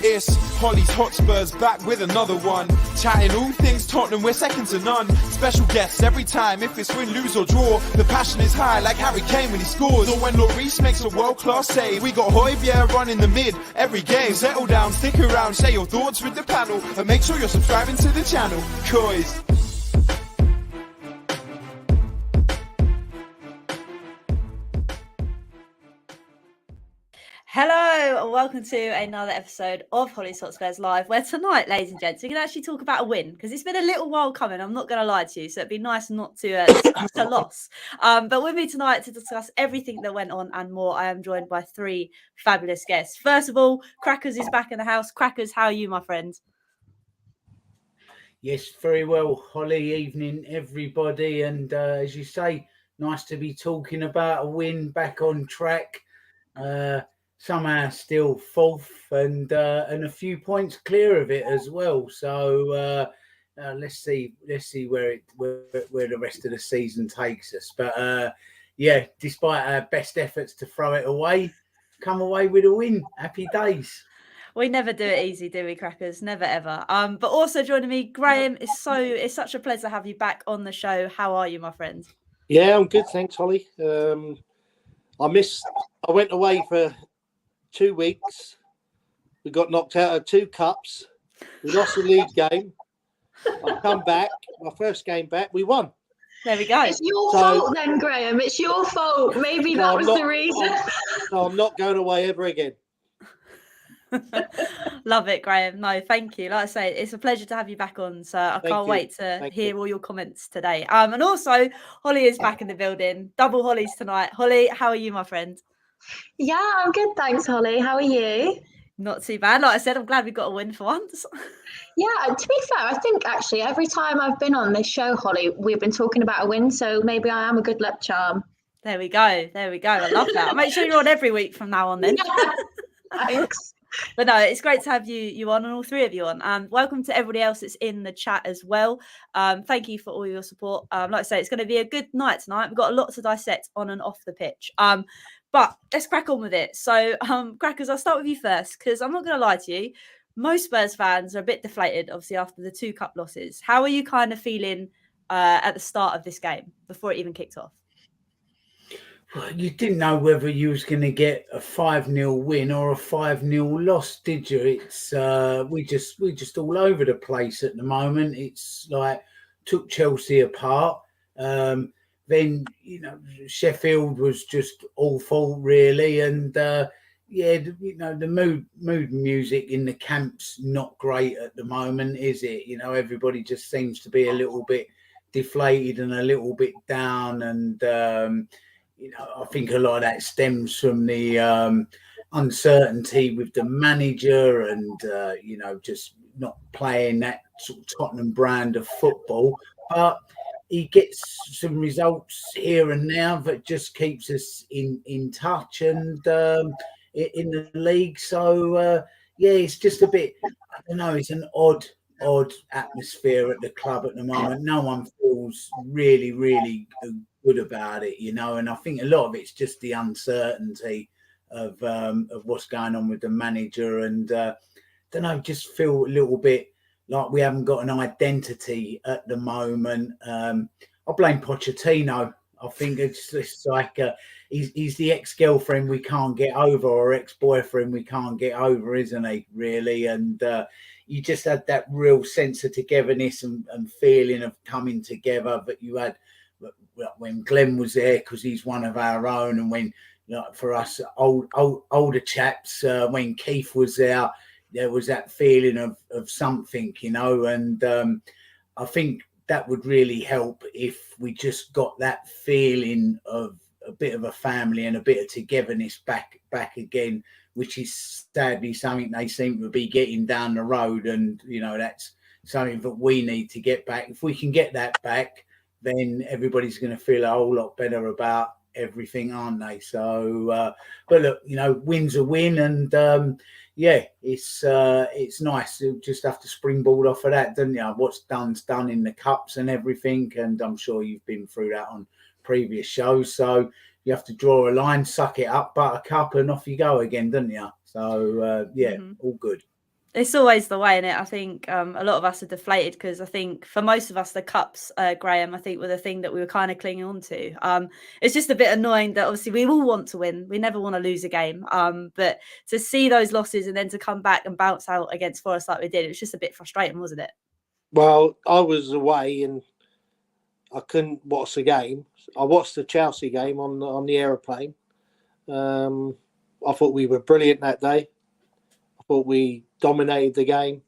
It's Hollie's Hotspurs back with another one. Chatting all things Tottenham, we're second to none. Special guests every time, if it's win, lose or draw. The passion is high like Harry Kane when he scores. Or when Lloris makes a world-class save. We got Højbjerg running the mid every game. Settle down, stick around, share your thoughts with the panel. And make sure you're subscribing to the channel. Coys. Hello and welcome to another episode of Hollie's Hotspurs Live, where tonight, ladies and gents, we're going to actually talk about a win, because it's been a little while coming, I'm not going to lie to you, so it'd be nice not to discuss a loss. But with me tonight to discuss everything that went on and more, I am joined by three fabulous guests. First of all, Crackers is back in the house. Crackers, how are you, my friend? Yes, very well, Holly. Evening, everybody. And as you say, nice to be talking about a win, back on track. Somehow still fourth and a few points clear of it as well. So let's see where the rest of the season takes us. But yeah, despite our best efforts to throw it away, come away with a win. Happy days. We never do it easy, do we, Crackers? Never ever. But also joining me, Graham. It's such a pleasure to have you back on the show. How are you, my friend? Yeah, I'm good, thanks, Holly. I went away for 2 weeks. We got knocked out of 2 cups. We lost the league game. I've come back. My first game back, we won. There we go. It's your fault then, Graham. It's your fault. Maybe that was the reason. So I'm not going away ever again. Love it, Graham. No, thank you. Like I say, it's a pleasure to have you back on. So I can't wait to hear all your comments today. And also, Hollie is back in the building. Double Hollies tonight. Hollie, how are you, my friend? Yeah, I'm good, thanks, Holly. How are you? Not too bad. Like I said, I'm glad we got a win for once. Yeah, to be fair, I think actually every time I've been on this show, Holly, we've been talking about a win. So maybe I am a good luck charm. There we go. There we go. I love that. I'll make sure you're on every week from now on then. Yeah, thanks. But no, it's great to have you on and all three of you on. Welcome to everybody else that's in the chat as well. Thank you for all your support. Like I say, it's going to be a good night tonight. We've got a lot to dissect on and off the pitch. But let's crack on with it. So, Crackers, I'll start with you first, because I'm not going to lie to you. Most Spurs fans are a bit deflated, obviously, after the 2 cup losses. How are you kind of feeling at the start of this game, before it even kicked off? Well, you didn't know whether you was going to get a 5-0 win or a 5-0 loss, did you? It's we're just all over the place at the moment. It's like took Chelsea apart. Then, you know, Sheffield was just awful, really. And, yeah, you know, the mood music in the camp's not great at the moment, is it? You know, everybody just seems to be a little bit deflated and a little bit down. And, you know, I think a lot of that stems from the uncertainty with the manager and, you know, just not playing that sort of Tottenham brand of football. But he gets some results here and now that just keeps us in touch and in the league. So, yeah, it's just a bit, I don't know, it's an odd atmosphere at the club at the moment. No one feels really, really good about it, you know, and I think a lot of it's just the uncertainty of what's going on with the manager and, don't know, just feel a little bit like we haven't got an identity at the moment. I blame Pochettino. I think it's like he's the ex-girlfriend we can't get over, or ex-boyfriend we can't get over, isn't he, really? And you just had that real sense of togetherness and feeling of coming together that you had when Glenn was there, because he's one of our own, and when, you know, for us older chaps, when Keith was there was that feeling of something, you know, and I think that would really help if we just got that feeling of a bit of a family and a bit of togetherness back again, which is sadly something they seem to be getting down the road. And, you know, that's something that we need to get back. If we can get that back, then everybody's going to feel a whole lot better about everything, aren't they? So, but look, you know, win's a win, and yeah, it's nice. You just have to springboard off of that, don't you? What's done's done in the cups and everything, and I'm sure you've been through that on previous shows. So you have to draw a line, suck it up, buttercup, and off you go again, don't you? So yeah, all good. It's always the way, innit? I think a lot of us are deflated because I think for most of us, the cups, Graham, I think were the thing that we were kind of clinging on to. It's just a bit annoying that obviously we all want to win. We never want to lose a game. But to see those losses and then to come back and bounce out against Forest like we did, it was just a bit frustrating, wasn't it? Well, I was away and I couldn't watch the game. I watched the Chelsea game on the aeroplane. I thought we were brilliant that day. I thought we dominated the game.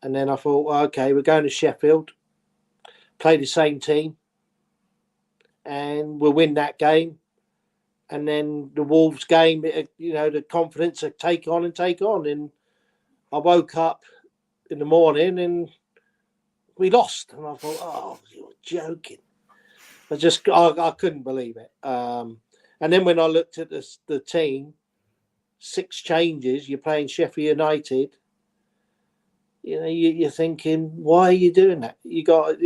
And then I thought, well, okay, we're going to Sheffield, play the same team, and we'll win that game. And then the Wolves game, the confidence to take on. And I woke up in the morning and we lost. And I thought, oh, you're joking. I couldn't believe it. And then when I looked at the team, 6 changes, you're playing Sheffield United. You're thinking, why are you doing that? You got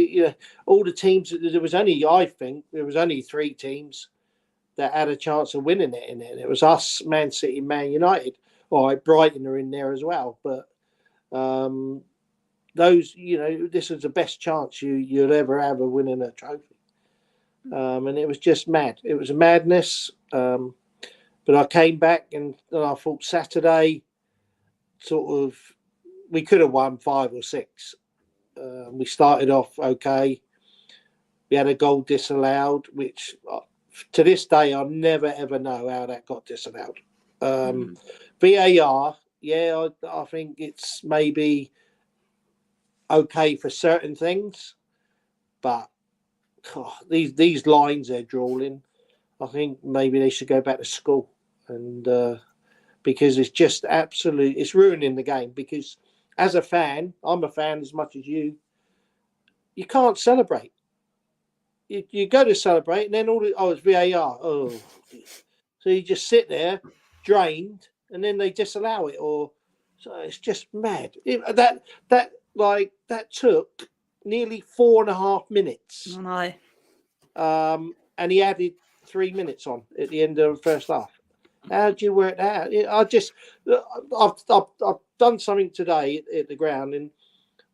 all the teams. I think there was only 3 teams that had a chance of winning it in it. It was us, Man City, Man United. All right, Brighton are in there as well, but those, this is the best chance you'll ever have of winning a trophy. And it was just mad. It was a madness. But I came back and I thought Saturday, we could have won 5 or 6. We started off okay. We had a goal disallowed, which to this day I'll never ever know how that got disallowed. VAR, yeah, I think it's maybe okay for certain things, but these lines they're drawing, I think maybe they should go back to school, and because it's just it's ruining the game. Because as a fan, I'm a fan as much as you. You can't celebrate. You go to celebrate, and then it's VAR. Oh, so you just sit there, drained, and then they disallow it, so it's just mad. That took nearly 4.5 minutes. I know. And he added 3 minutes on at the end of the first half. How do you work that out? I've done something today at the ground, and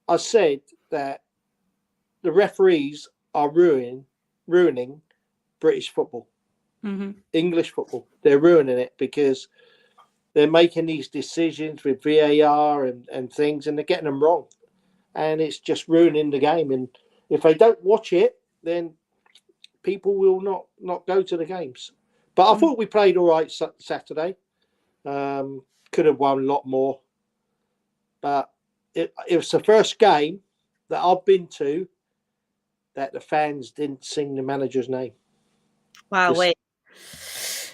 I said that the referees are ruining British football, English football. They're ruining it because they're making these decisions with VAR and things, and they're getting them wrong, and it's just ruining the game. And if they don't watch it, then people will not go to the games. But I thought we played all right Saturday. Could have won a lot more. But it was the first game that I've been to that the fans didn't sing the manager's name. Wow, wait.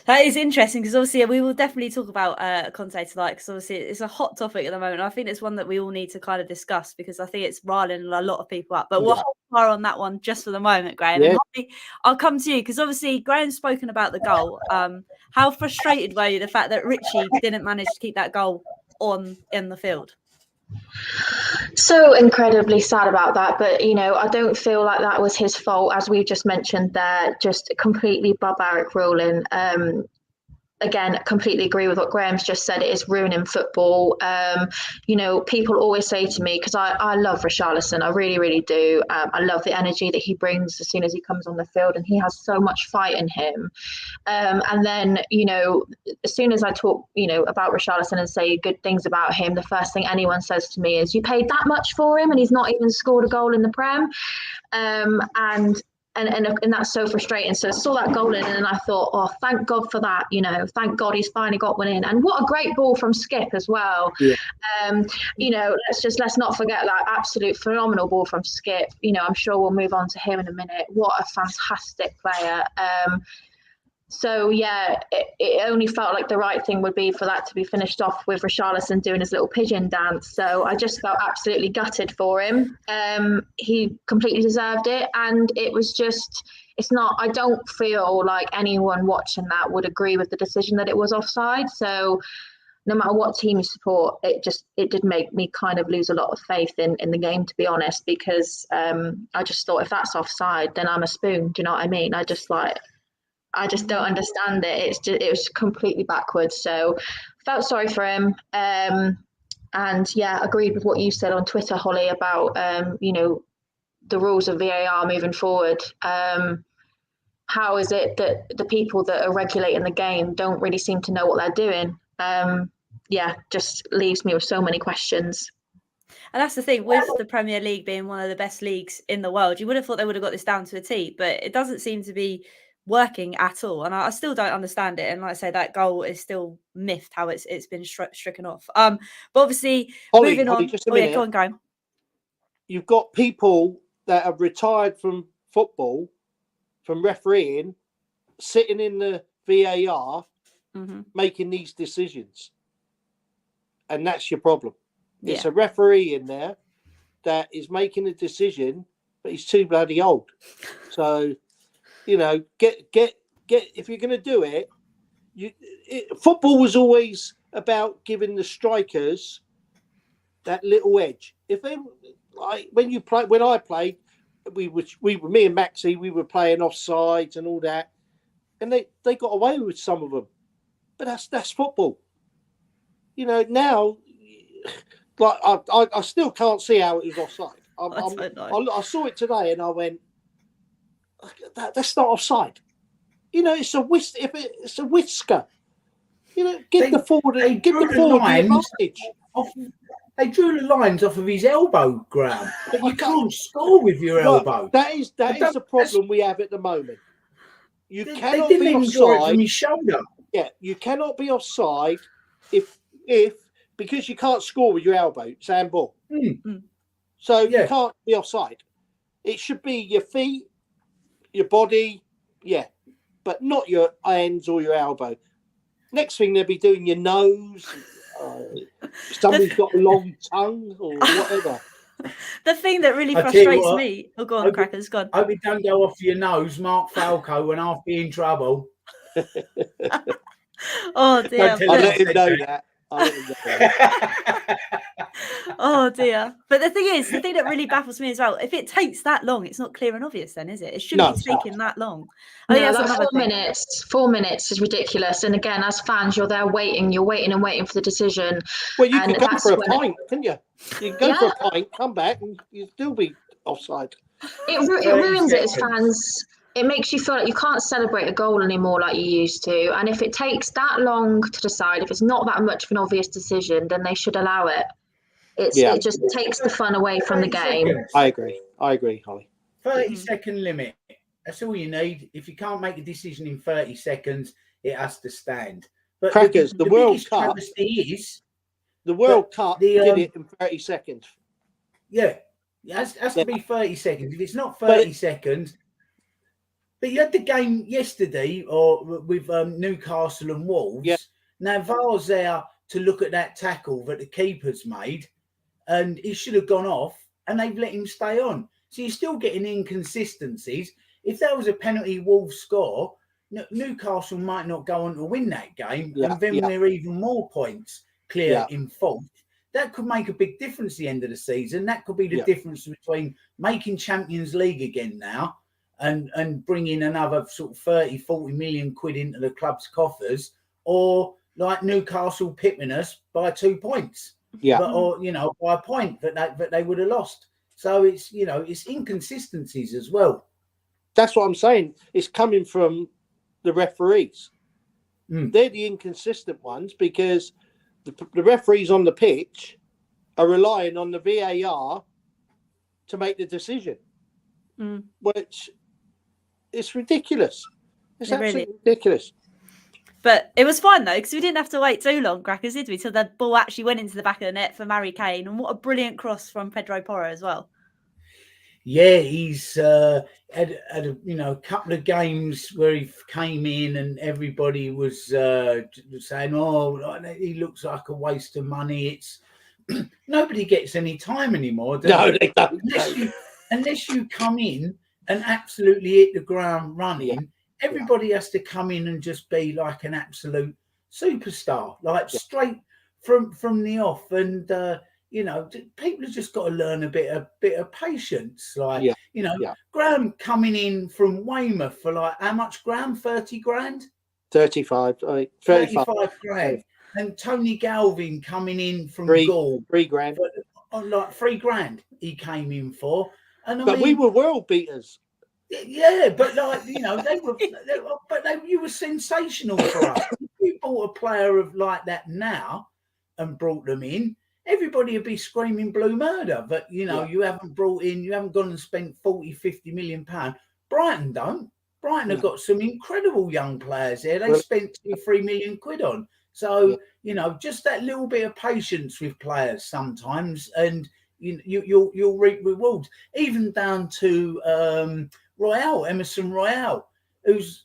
That is interesting because obviously we will definitely talk about Conte tonight because obviously it's a hot topic at the moment. I think it's one that we all need to kind of discuss because I think it's riling a lot of people up. But we'll hold fire on that one just for the moment, Graham. Yeah. And Hollie, I'll come to you because obviously Graham's spoken about the goal. How frustrated were you the fact that Richie didn't manage to keep that goal in the field? So incredibly sad about that, but I don't feel like that was his fault, as we've just mentioned there. Just completely barbaric ruling. Again, completely agree with what Graham's just said. It is ruining football. People always say to me, because I love Richarlison, I really, really do. I love the energy that he brings as soon as he comes on the field, and he has so much fight in him. And then, as soon as I talk, about Richarlison and say good things about him, the first thing anyone says to me is, you paid that much for him and he's not even scored a goal in the Prem. And that's so frustrating. So I saw that goal in and I thought, oh, thank God for that. Thank God he's finally got one in. And what a great ball from Skip as well. Yeah. Let's not forget that absolute phenomenal ball from Skip. I'm sure we'll move on to him in a minute. What a fantastic player. So, yeah, it only felt like the right thing would be for that to be finished off with Richarlison doing his little pigeon dance. So I just felt absolutely gutted for him. He completely deserved it. And it was just, I don't feel like anyone watching that would agree with the decision that it was offside. So no matter what team you support, it did make me kind of lose a lot of faith in the game, to be honest, because I just thought if that's offside, then I'm a spoon. Do you know what I mean? I just don't understand it. It was completely backwards. So felt sorry for him. And yeah, agreed with what you said on Twitter, Holly, about the rules of VAR moving forward. How is it that the people that are regulating the game don't really seem to know what they're doing? Just leaves me with so many questions. And that's the thing with the Premier League being one of the best leagues in the world. You would have thought they would have got this down to a T, but it doesn't seem to be working at all. And I still don't understand it. And like I say, that goal is still miffed how it's been stricken off. But obviously, moving on. Just a minute. Go on, Graham. You've got people that have retired from football, from refereeing, sitting in the VAR, making these decisions. And that's your problem. It's a referee in there that is making a decision, but he's too bloody old. So, get if you're going to do it, football was always about giving the strikers that little edge. If they when I played, we were me and Maxie, we were playing offsides and all that, and they got away with some of them, but that's football. Now. Like I still can't see how it was offside. I saw it today and I went, that's not offside. It's a it's a whisker. Give the forward the advantage. They drew the lines off of his elbow, Graham. But you can't score with your elbow. That is the problem we have at the moment. You cannot they didn't be even draw it offside from his shoulder. Yeah, you cannot be offside if because you can't score with your elbow, it's handball. So you can't be offside. It should be your feet, your body, but not your hands or your elbow. Next thing they'll be doing your nose. Somebody's got a long tongue or whatever. The thing that really frustrates me. Oh, go on, Crackers, go on. Hope it don't go off your nose, Mark Falco, and I'll be in trouble. Oh dear! I'll let him know that. Oh dear. But the thing that really baffles me as well, if it takes that long, it's not clear and obvious then, is it? It shouldn't be taking that long. I think that's that 4 minutes. 4 minutes is ridiculous. And again, as fans, you're there waiting and waiting for the decision. Well, you can go for a pint, couldn't you? You can go for a pint, come back, and you'll still be offside. It ruins it as fans. It makes you feel like you can't celebrate a goal anymore like you used to. And if it takes that long to decide, if it's not that much of an obvious decision, then they should allow it. It just takes the fun away from the game. I agree, Holly. 30-second limit. That's all you need. If you can't make a decision in 30 seconds, it has to stand. But Crackers, the World Cup is the World Cup did it in 30 seconds. Yeah, it has to be 30 seconds. If it's not 30 seconds. But you had the game yesterday with Newcastle and Wolves. Yeah. Now, VAR's there to look at that tackle that the keeper's made, and he should have gone off, and they've let him stay on. So you're still getting inconsistencies. If there was a penalty Wolves score, Newcastle might not go on to win that game, and then we're even more points clear in fourth. That could make a big difference at the end of the season. That could be the difference between making Champions League again now and bringing another sort of 30-40 million quid into the club's coffers, or like Newcastle pipping us by 2 points, or by a point that they would have lost. So it's it's inconsistencies as well. That's what I'm saying. It's coming from the referees. They're the inconsistent ones because the referees on the pitch are relying on the VAR to make the decision, which is ridiculous. It's absolutely ridiculous. But it was fun though, because we didn't have to wait too long, Crackers, did we? Till the ball actually went into the back of the net for Mary Kane, and what a brilliant cross from Pedro Porro as well. Yeah, he's had a couple of games where he came in and everybody was saying, "Oh, he looks like a waste of money." It's nobody gets any time anymore. They don't. Unless you come in and absolutely hit the ground running. Everybody has to come in and just be like an absolute superstar, like straight from the off. And people have just got to learn a bit of patience. Like Graham coming in from Weymouth for like how much, Graham? 30 grand? 35. 35 grand. and Tony Galvin coming in from Gaul. £3,000. Like $3,000 he came in for. And I But mean, we were world beaters. Yeah, but like, you know, you were sensational for us. If you bought a player of like that now and brought them in, everybody would be screaming blue murder. But you know, you haven't gone and spent 40-50 million pounds. Brighton don't. Brighton have got some incredible young players there. They spent 2-3 million quid on. So you know, just that little bit of patience with players sometimes, and you'll reap rewards. Even down to Emerson Royale, who's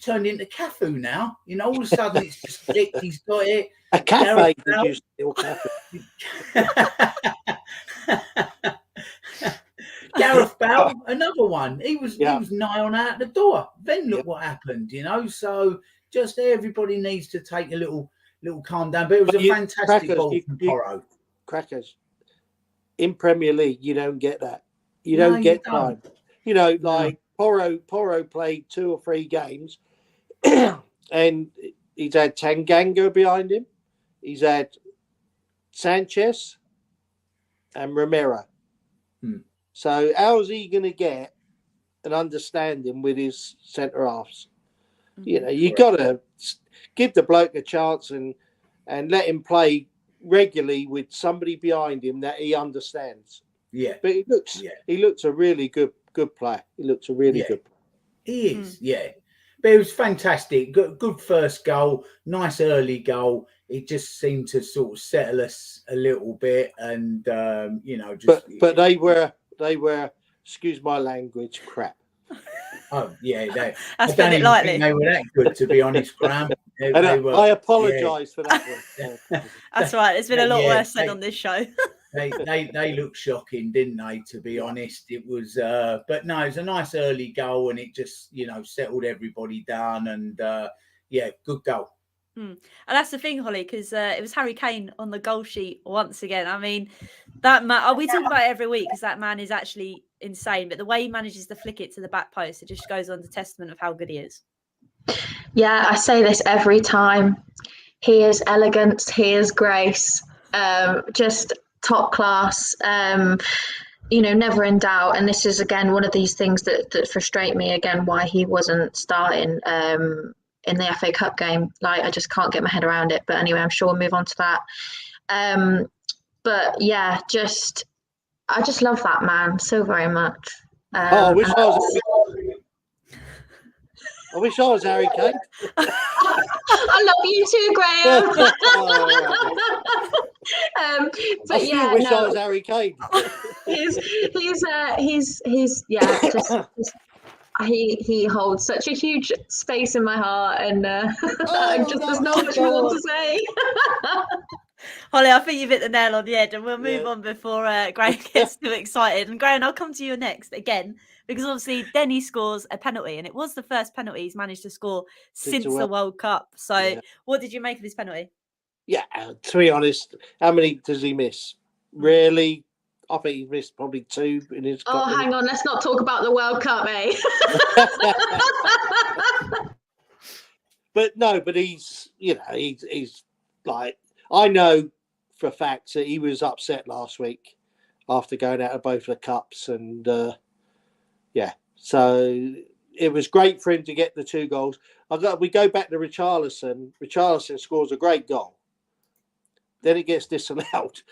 turned into Cafu now. You know, all of a sudden it's just clicked. He's got it. A cafe did you steal cafe? Gareth Bale, another one. He was nigh on out the door. Then look what happened. You know, so just everybody needs to take a little calm down. But it was a fantastic ball from Porro. Crackers in Premier League, you don't get that. You don't get time. You know, like Porro played 2 or 3 games, and he's had Tanganga behind him. He's had Sanchez and Romero. So how's he going to get an understanding with his centre halves? You know, you got to give the bloke a chance and let him play regularly with somebody behind him that he understands. Yeah, but he looks a really good player. He looks a really good player. He is, But it was fantastic. Good first goal, nice early goal. It just seemed to sort of settle us a little bit, and you know, just. But they were, excuse my language, crap. Oh yeah, that's I don't even think they were that good, to be honest, Graham. I apologise for that one. That's right. There's been a lot worse said on this show. they looked shocking, didn't they? To be honest, it was. But no, it was a nice early goal, and it just settled everybody down, and good goal. And that's the thing, Hollie, because it was Harry Kane on the goal sheet once again. I mean, that man, we talk about it every week because that man is actually insane. But the way he manages to flick it to the back post, it just goes on the testament of how good he is. Yeah, I say this every time. He is elegance. He is grace. Just top class. Never in doubt. And this is again one of these things that frustrate me. Again, why he wasn't starting in the FA Cup game. Like, I just can't get my head around it. But anyway, I'm sure we'll move on to that. But yeah, I just love that man so very much. I wish I was Harry Kane. I love you too, Graham. But I wish I was Harry Kane. He holds such a huge space in my heart, and there's not much more to say. Hollie, I think you've hit the nail on the head, and we'll move on before Graham gets too excited. And Graham, I'll come to you next again, because obviously Denny scores a penalty, and it was the first penalty he's managed to score since the World Cup. So what did you make of his penalty? Yeah, to be honest, how many does he miss? Really? I think he missed probably 2 in his. Hang on, let's not talk about the World Cup, eh? But he's like, I know for a fact that he was upset last week after going out of both the cups, and so it was great for him to get the 2 goals. We go back to Richarlison. Richarlison scores a great goal. Then it gets disallowed,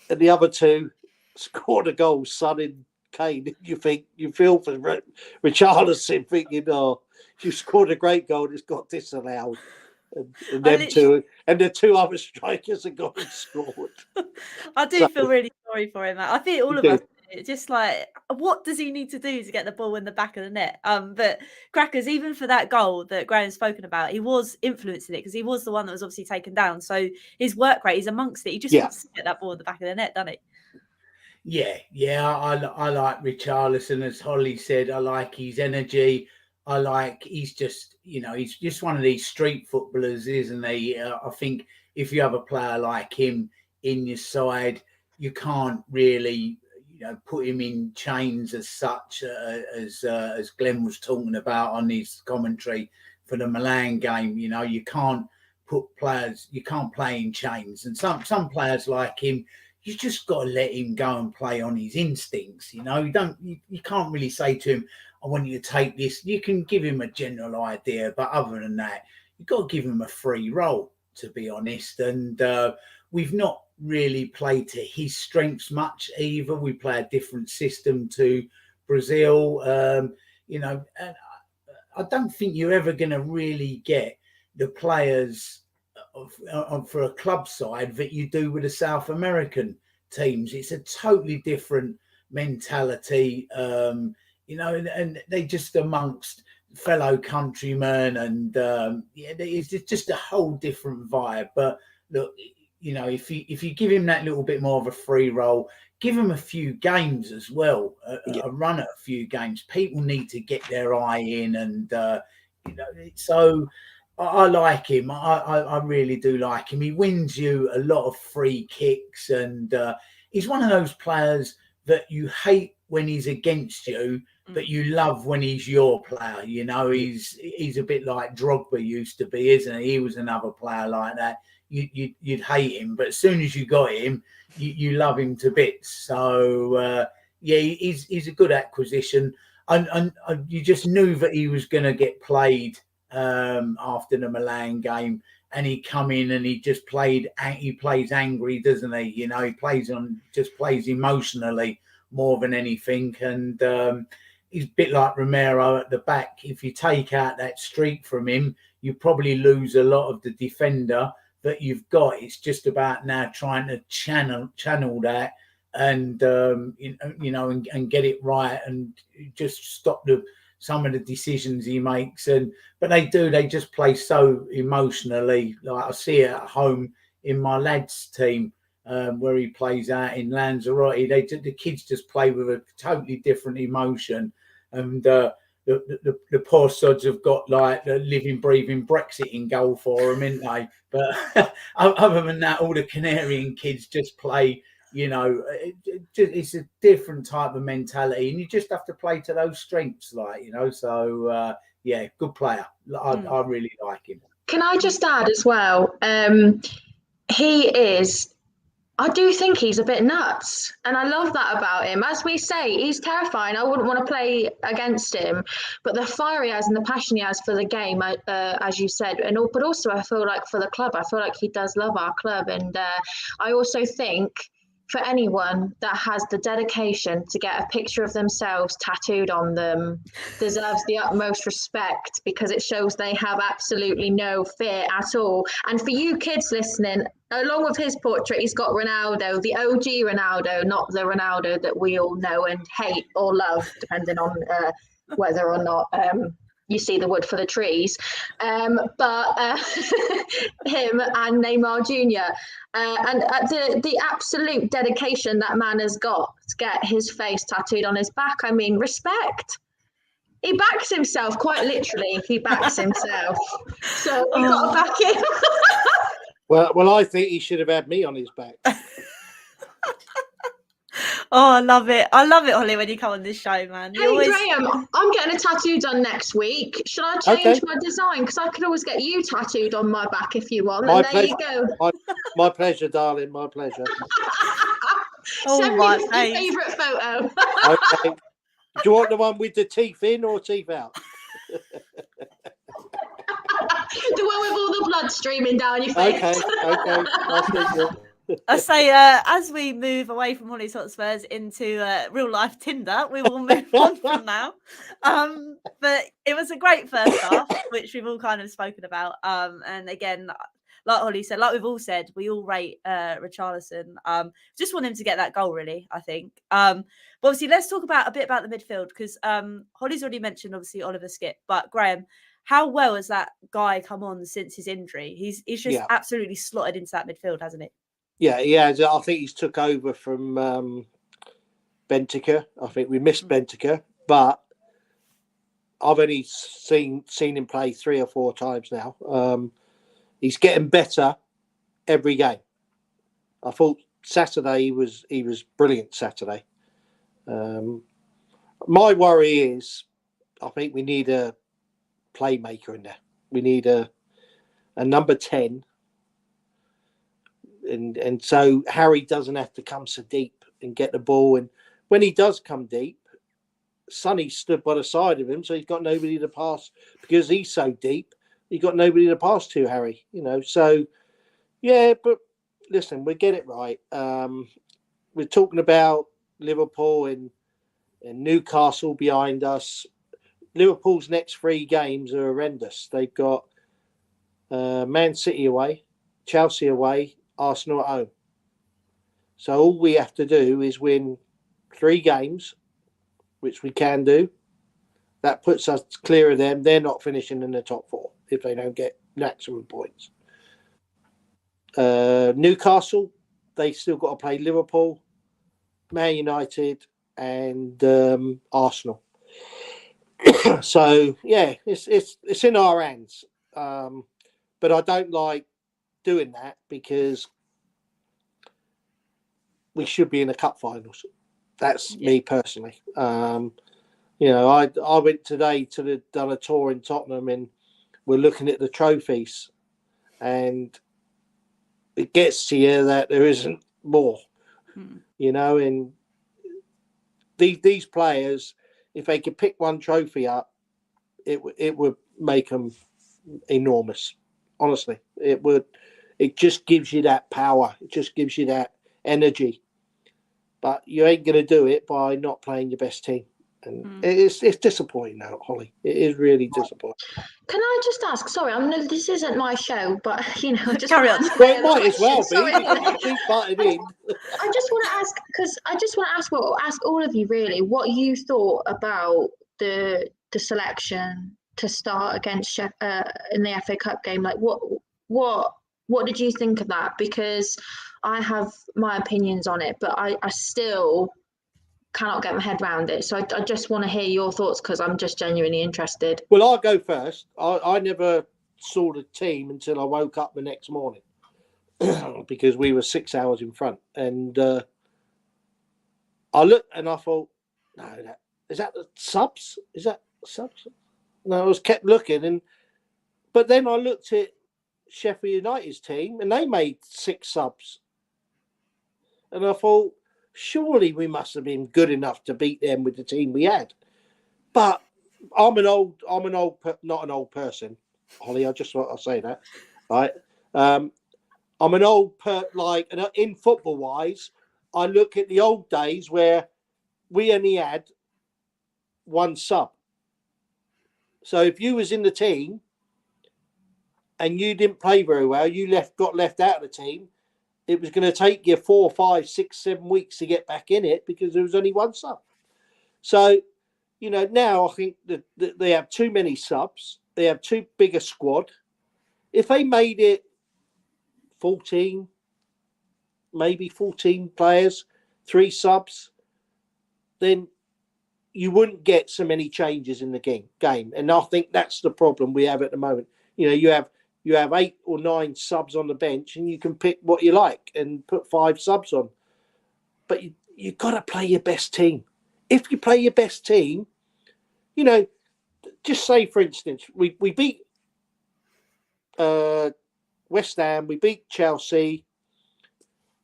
and the other 2 scored a goal, Son and Kane. You feel for Richarlison, thinking, you scored a great goal, it's got disallowed. And the 2 other strikers have gone and scored. I do feel really sorry for him. I think all of us do. Just like, what does he need to do to get the ball in the back of the net? But Crackers, even for that goal that Graham's spoken about, he was influencing it because he was the one that was obviously taken down. So his work rate is amongst it. He just wants to get that ball in the back of the net, doesn't he? Yeah. I like Richarlison, as Hollie said. I like his energy. I like he's just one of these street footballers, isn't he? I think if you have a player like him in your side, you can't really put him in chains as such, as Glenn was talking about on his commentary for the Milan game. You can't put players, you can't play in chains. And some players like him, you just got to let him go and play on his instincts. You know, you can't really say to him, I want you to take this. You can give him a general idea, but other than that, you've got to give him a free roll, to be honest. And we've not really played to his strengths much either. We play a different system to Brazil, you know, and I don't think you're ever going to really get the players for a club side that you do with the South American teams. It's a totally different mentality, you know, and they just amongst fellow countrymen, and yeah, it's just a whole different vibe. But look, you know, if you give him that little bit more of a free roll, give him a few games as well, a run at a few games. People need to get their eye in, and you know, so I like him. I really do like him. He wins you a lot of free kicks, and he's one of those players that you hate when he's against you, but you love when he's your player. You know, he's a bit like Drogba used to be, isn't he? He was another player like that. You'd hate him, but as soon as you got him, you love him to bits. So yeah, he's a good acquisition. And you just knew that he was going to get played after the Milan game, and he come in and he just played. He plays angry, doesn't he? You know, he plays emotionally more than anything, and he's a bit like Romero at the back. If you take out that streak from him, you probably lose a lot of the defender that you've got. It's just about now trying to channel that, and you know, and get it right, and just stop some of the decisions he makes. But they just play so emotionally. Like I see it at home in my lads team, where he plays out in Lanzarote. The kids just play with a totally different emotion, and the poor sods have got like the living, breathing Brexit in goal for them, ain't they? But other than that, all the Canarian kids just play. You know, it's a different type of mentality, and you just have to play to those strengths, like, you know. So yeah, good player. I really like him. Can I just add as well? I do think he's a bit nuts, and I love that about him. As we say, he's terrifying. I wouldn't want to play against him, but the fire he has and the passion he has for the game, as you said, but also I feel like for the club, I feel like he does love our club, and I also think for anyone that has the dedication to get a picture of themselves tattooed on them deserves the utmost respect, because it shows they have absolutely no fear at all. And for you kids listening, along with his portrait, he's got Ronaldo, the OG Ronaldo, not the Ronaldo that we all know and hate or love, depending on whether or not you see the wood for the trees. But him and Neymar Jr. And the absolute dedication that man has got to get his face tattooed on his back. I mean, respect. He backs himself, quite literally. He backs himself. So we've got to back him. Well, I think he should have had me on his back. Oh, I love it. I love it, Hollie, when you come on this show, man. Hey, Graham, I'm getting a tattoo done next week. Should I change my design? Because I could always get you tattooed on my back if you want. My and there you go. My pleasure, darling. My pleasure. Send me your favourite photo. Okay. Do you want the one with the teeth in or teeth out? The one with all the blood streaming down your face. Okay. I'll speak to you. I say, as we move away from Hollie's Hotspurs into real life Tinder, we will move on from now. But it was a great first half, which we've all kind of spoken about. And again, like Hollie said, like we've all said, we all rate Richarlison. Just want him to get that goal, really, I think. But obviously, let's talk a bit about the midfield, because Hollie's already mentioned, obviously, Oliver Skipp. But Graham, how well has that guy come on since his injury? He's just absolutely slotted into that midfield, hasn't he? Yeah, he has. I think he's took over from Benteke. I think we missed Benteke, but I've only seen him play 3 or 4 times now. He's getting better every game. I thought Saturday he was brilliant. Saturday. My worry is, I think we need a playmaker in there. We need and number 10. And so Harry doesn't have to come so deep and get the ball. And when he does come deep, Sonny stood by the side of him, so he's got nobody to pass because he's so deep. He's got nobody to pass to, Harry. So yeah. But listen, we get it right. We're talking about Liverpool and Newcastle behind us. Liverpool's next 3 games are horrendous. They've got Man City away, Chelsea away, Arsenal at home. So all we have to do is win 3 games, which we can do. That puts us clear of them. They're not finishing in the top 4 if they don't get maximum points. Newcastle, they still got to play Liverpool, Man United, and Arsenal. So yeah, it's in our hands. But I don't like doing that because we should be in the cup finals. That's me personally. I went today done a tour in Tottenham, and we're looking at the trophies, and it gets to you that there isn't more. And these players, if they could pick one trophy up, it would make them enormous. Honestly, it would. It just gives you that power. It just gives you that energy. But you ain't going to do it by not playing your best team. And it's disappointing now, Holly. It is really disappointing. Can I just ask? Sorry, this isn't my show, but just carry on. Well, it might as well be because you keep butting in. I just want to ask ask all of you really what you thought about the selection to start against in the FA Cup game. Like, what did you think of that? Because I have my opinions on it, but I still cannot get my head around it. So I just want to hear your thoughts because I'm just genuinely interested. Well, I'll go first. I never saw the team until I woke up the next morning because we were 6 hours in front. And I looked and I thought, no, is that the subs? Is that subs? No, I was kept looking. But then I looked at Sheffield United's team and they made 6 subs. And I thought, surely we must have been good enough to beat them with the team we had. But I'm not an old person, Holly. I just want to say that, right? I'm an old in football wise. I look at the old days where we only had 1 sub. So if you was in the team and you didn't play very well, you got left out of the team. It was going to take you 4, 5, 6, 7 weeks to get back in it because there was only 1 sub. So, now I think that they have too many subs. They have too big a squad. If they made it 14, maybe 14 players, 3 subs, then you wouldn't get so many changes in the game. And I think that's the problem we have at the moment. You have 8 or 9 subs on the bench and you can pick what you like and put 5 subs on. But you've got to play your best team. If you play your best team, just say, for instance, we beat West Ham, we beat Chelsea,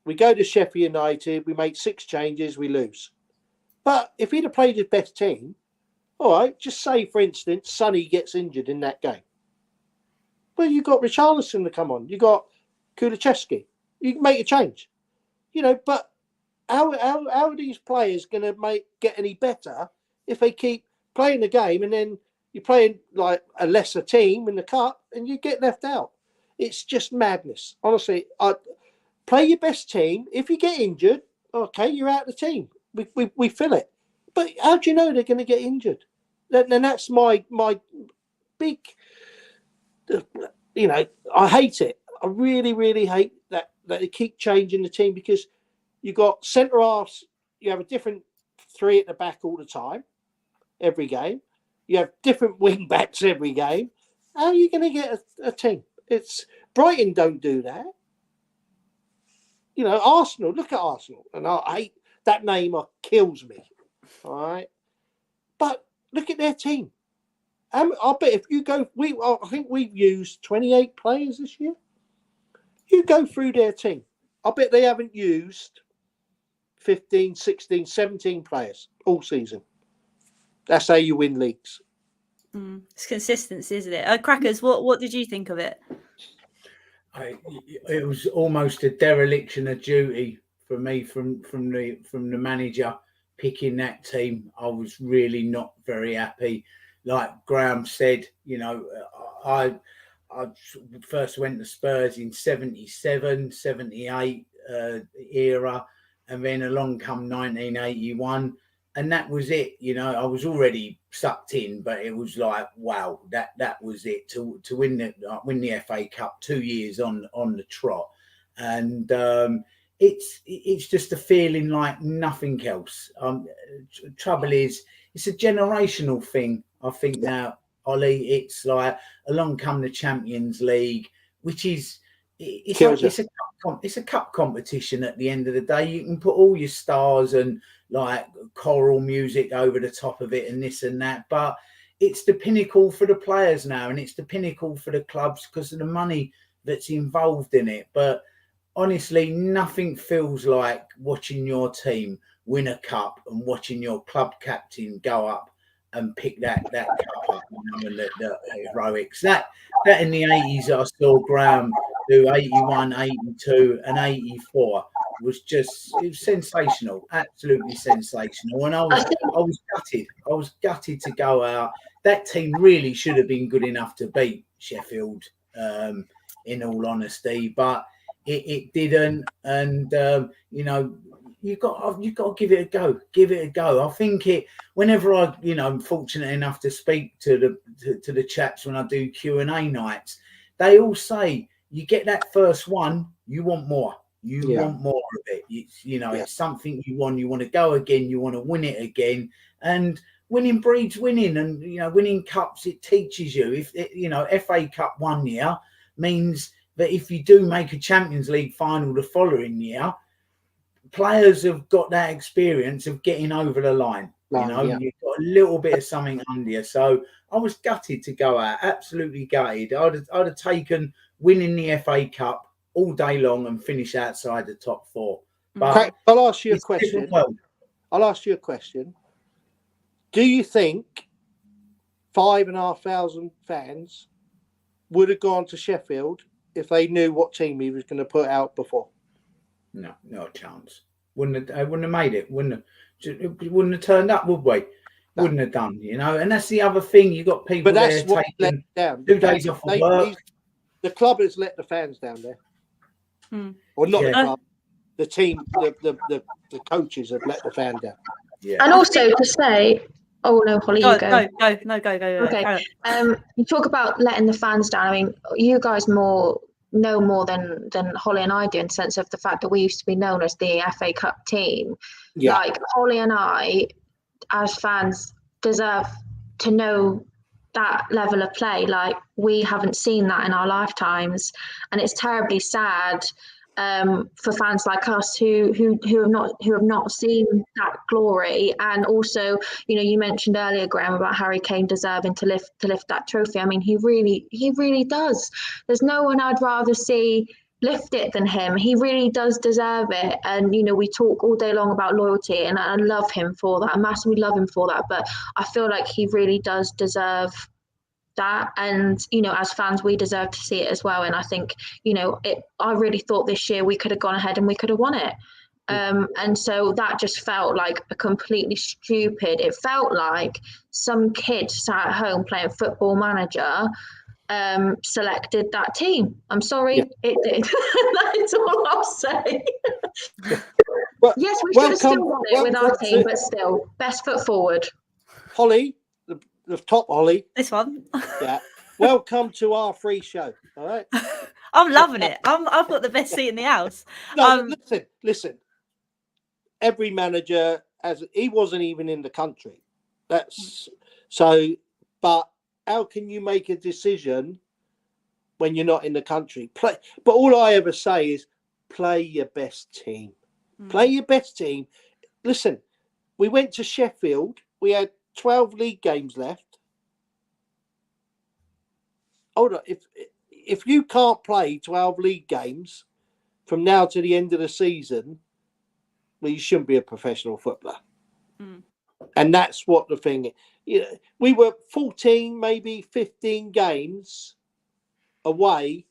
we go to Sheffield United, we make 6 changes, we lose. But if he'd have played his best team, all right, just say, for instance, Sonny gets injured in that game. Well, you've got Richarlison to come on. You've got Kulusevski. You can make a change. But how are these players going to get any better if they keep playing the game and then you're playing like a lesser team in the cup and you get left out? It's just madness. Honestly, play your best team. If you get injured, okay, you're out of the team. We fill it. But how do you know they're going to get injured? And that's my big... I hate it. I really, really hate that they keep changing the team because you got centre halves. You have a different 3 at the back all the time, every game. You have different wing backs every game. How are you going to get a team? Brighton don't do that. Arsenal. Look at Arsenal, and I hate that name. Kills me. All right, but look at their team. I bet if you go, I think we've used 28 players this year. You go through their team. I bet they haven't used 15, 16, 17 players all season. That's how you win leagues. It's consistency, isn't it? Crackers, what did you think of it? It was almost a dereliction of duty for me from the manager picking that team. I was really not very happy. Like Graham said, you know, I first went to Spurs in 77, 78 era, and then along come 1981, and that was it. You know, I was already sucked in, but it was like, wow, that was it to win the FA Cup 2 years on the trot, and it's just a feeling like nothing else. Trouble is, it's a generational thing. I think now, Hollie, it's like along come the Champions League, which is it's a cup competition at the end of the day. You can put all your stars and like choral music over the top of it and this and that, but it's the pinnacle for the players now, and it's the pinnacle for the clubs because of the money that's involved in it. But honestly, nothing feels like watching your team win a cup and watching your club captain go up and pick that cup up, you know, and the heroics. That in the 80s I saw Graham do 81, 82 and 84 was sensational, absolutely sensational. And I was gutted. I was gutted to go out. That team really should have been good enough to beat Sheffield, in all honesty, but it didn't. And you know, you've got to give it a go. Give it a go. I think whenever I'm fortunate enough to speak to the chaps when I do Q&A nights, they all say you get that first one, you want more. You want more of it. It's something you want. You want to go again. You want to win it again. And winning breeds winning. And winning cups, it teaches you. FA Cup 1 year means that if you do make a Champions League final the following year, players have got that experience of getting over the line. You've got a little bit of something under you. So I was gutted to go out, absolutely gutted. I'd have taken winning the FA Cup all day long and finish outside the top four. But I'll ask you a question. Do you think 5,500 fans would have gone to Sheffield if they knew what team he was going to put out before? No, not a chance. Wouldn't have made it. Wouldn't have turned up, would we? No. Wouldn't have done, And that's the other thing. You got people there taking down 2 days off of work. The club has let the fans down there. Or not the club. The team, the coaches have let the fan down. Yeah. And also to say, oh no, Hollie, you go. Go. Okay. You talk about letting the fans down. I mean, you guys know more than Hollie and I do in the sense of the fact that we used to be known as the FA Cup team. Yeah. Like Hollie and I, as fans, deserve to know that level of play. Like we haven't seen that in our lifetimes, and it's terribly sad for fans like us who have not seen that glory. And also, you mentioned earlier, Graham, about Harry Kane deserving to lift that trophy. I mean, he really does. There's no one I'd rather see lift it than him. He really does deserve it. And we talk all day long about loyalty, and I love him for that. I massively love him for that. But I feel like he really does deserve that, and as fans we deserve to see it as well. And I think I really thought this year we could have gone ahead and we could have won it, and so that just felt like a completely stupid. It felt like some kid sat at home playing Football Manager selected that team. I'm sorry, it did. That's all I'll say. Well, yes, we should have still won it with our team, but still, best foot forward. Hollie, the top Hollie. This one. Yeah. Welcome to our free show. All right. I'm loving it. I've got the best seat in the house. No, listen. Every manager he wasn't even in the country. That's so. But how can you make a decision when you're not in the country? But all I ever say is play your best team. Play your best team. Listen, we went to Sheffield. We had 12 league games left. hold on. If you can't play 12 league games from now to the end of the season, well, you shouldn't be a professional footballer. Mm. And that's what the thing. We were 14, maybe 15 games away